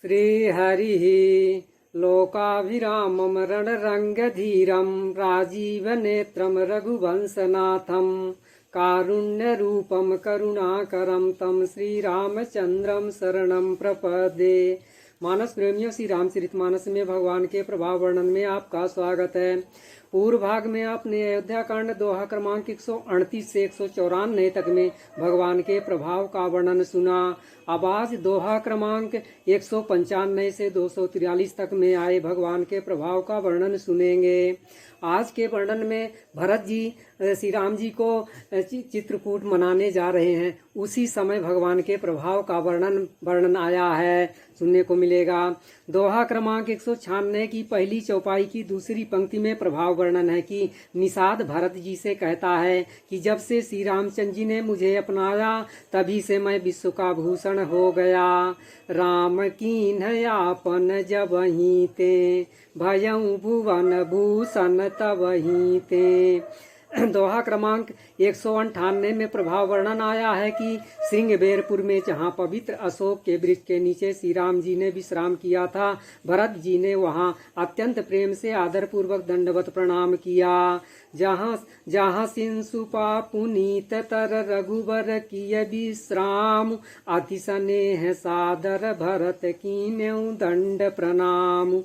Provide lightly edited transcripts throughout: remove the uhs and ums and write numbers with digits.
श्रीहरिः लोकाभिरामं रणरङ्गधीरं राजीवनेत्रं रघुवंशनाथं कारुण्यरूपं करुणाकरं तं श्रीरामचन्द्रं शरणं प्रपद्ये। मानस प्रेमियों, श्री रामचरितमानस में भगवान के प्रभाव वर्णन में आपका स्वागत है। पूर्व भाग में आपने अयोध्या कांड दोहा क्रमांक 138 से 194 तक में भगवान के प्रभाव का वर्णन सुना। अब आज दोहा क्रमांक 195 से 243 तक में आए भगवान के प्रभाव का वर्णन सुनेंगे। आज के वर्णन में भरत जी श्री राम जी को चित्रकूट मनाने जा रहे हैं। उसी समय भगवान के प्रभाव का वर्णन आया है, सुनने को मिलेगा। दोहा क्रमांक 196 की पहली चौपाई की दूसरी पंक्ति में प्रभाव वर्णन है कि निषाद भरत जी से कहता है कि जब से श्री रामचंद्र जी ने मुझे अपनाया तभी से मैं विश्व का भूषण हो गया। राम कीन्ह आपन जबहि ते भयउ भुवन भूषण तबहि ते। दोहा क्रमांक 198 में प्रभाव वर्णन आया है कि श्रृंगबेरपुर में जहाँ पवित्र अशोक के वृक्ष के नीचे श्री राम जी ने विश्राम किया था, भरत जी ने वहाँ अत्यंत प्रेम से आदर पूर्वक दंडवत प्रणाम किया। जहाँ सिंसुपा पुनीत तर रघुबर किय विश्राम अति स्नेह सादर भरत कीन्यउ दंड प्रणाम।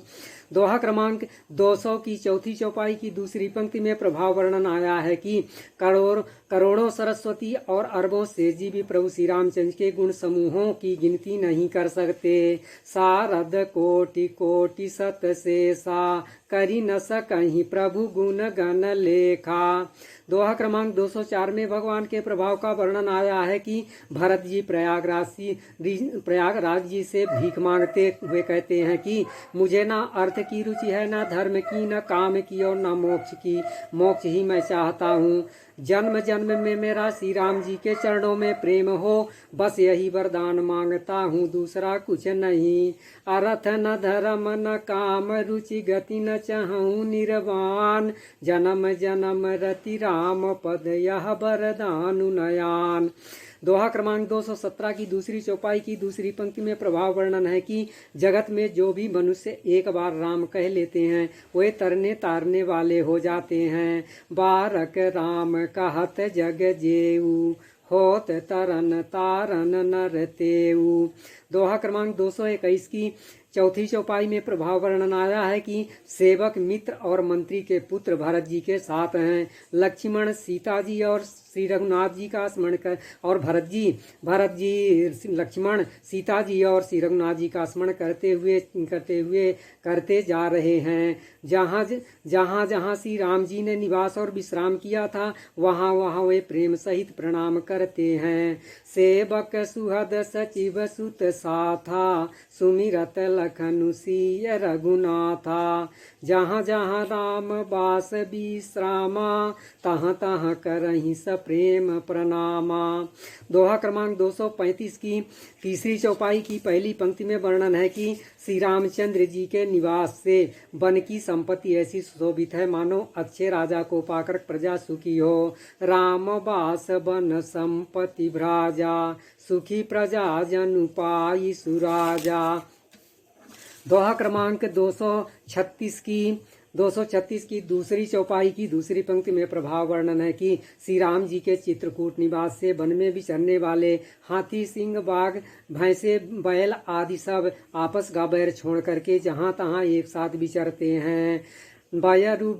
दोहा क्रमांक 200 की चौथी चौपाई की दूसरी पंक्ति में प्रभाव वर्णन आया है कि करोड़ों सरस्वती और अरबों से जी भी प्रभु श्री रामचंद्र के गुण समूहों की गिनती नहीं कर सकते। सारद कोटि कोटि सत शेषा करी न सकहीं प्रभु गुण गण लेखा। दोहा क्रमांक 204 में भगवान के प्रभाव का वर्णन आया है कि भरत जी प्रयागराज जी से भीख मांगते हुए कहते हैं कि मुझे ना अर्थ की रुचि है, ना धर्म की, ना काम की और ना मोक्ष की। मोक्ष ही मैं चाहता हूँ। जन्म जन्म में मेरा श्री राम जी के चरणों में प्रेम हो, बस यही वरदान मांगता हूँ, दूसरा कुछ नहीं। अर्थ न धर्म न काम रुचि गति न चाहूँ निर्वाण, जन्म जन्म रति राम पद यह वरदानु नयान। दोहा क्रमांक 217 की दूसरी चौपाई की दूसरी पंक्ति में प्रभाव वर्णन है कि जगत में जो भी मनुष्य एक बार राम कह लेते हैं वे तरने तारने वाले हो जाते हैं। बारक राम कहत जग जेऊ होत तरन तारन नर तेऊ। दोहा क्रमांक 221 की चौथी चौपाई में प्रभाव वर्णन आया है कि सेवक मित्र और मंत्री के पुत्र भरत जी के साथ हैं। लक्ष्मण सीता जी और श्री रघुनाथ जी का स्मरण कर और भरत जी लक्ष्मण सीता जी और श्री रघुनाथ जी का स्मरण करते जा रहे हैं। जहाँ श्री राम जी ने निवास और विश्राम किया था वहाँ वे प्रेम सहित प्रणाम करते हैं। सेवक सुहद सचिव सुत साथा सुमिरत लखनु सिय रघुनाथा, जहाँ जहाँ राम बास विश्रामा तहाँ तहाँ करहि सप्रेम प्रणामा। दोहा क्रमांक 235 की तीसरी चौपाई की पहली पंक्ति में वर्णन है कि श्री रामचंद्र जी के निवास से वन की संपत्ति ऐसी सुशोभित है मानो अच्छे राजा को पाकर प्रजा सुखी हो। राम बास वन संपत्ति भ्राजा सुखी प्रजा जनु पाई सुराजा। दोहा क्रमांक 236 की दूसरी चौपाई की दूसरी पंक्ति में प्रभाव वर्णन है कि श्री राम जी के चित्रकूट निवास से वन में विचरने वाले हाथी सिंह बाघ भैंसे बैल आदि सब आपस का बैर छोड़ करके जहाँ तहाँ एक साथ विचरते हैं। बयरु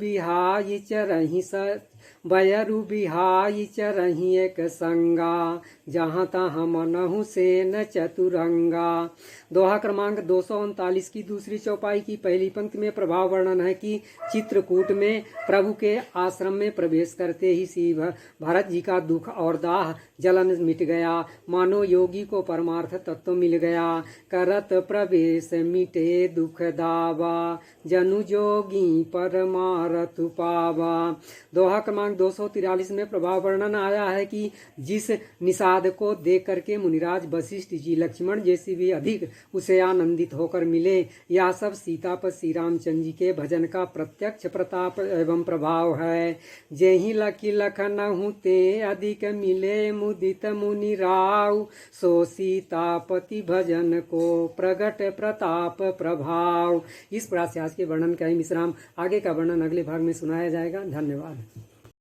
बिहाई चरही एक संगा जहाँ तहाँ मनहु सेन चतुरंगा। दोहा क्रमांक 239 की दूसरी चौपाई की पहली पंक्ति में प्रभाव वर्णन है कि चित्रकूट में प्रभु के आश्रम में प्रवेश करते ही श्री भरत जी का दुख और दाह जलन मिट गया, मानो योगी को परमार्थ तत्व मिल गया। करत प्रवेश मिटे दुख दावा जनु जोगी परमारथ पावा। दोहा क्रमांक 243 में प्रभाव वर्णन आया है कि जिस निषाद को देख करके मुनिराज वशिष्ठ जी लक्ष्मण जैसी भी अधिक उसे आनंदित होकर मिले, यह सब सीता पर श्री रामचंद्र जी के भजन का प्रत्यक्ष प्रताप एवं प्रभाव है। जेहि लखी लखनहु ते अधिक मिले मुदित मुनि राव, सो सीतापति भजन को प्रगट प्रताप प्रभाव। इस प्रकार से आज के वर्णन का ही विश्राम, आगे का वर्णन अगले भाग में सुनाया जाएगा। धन्यवाद।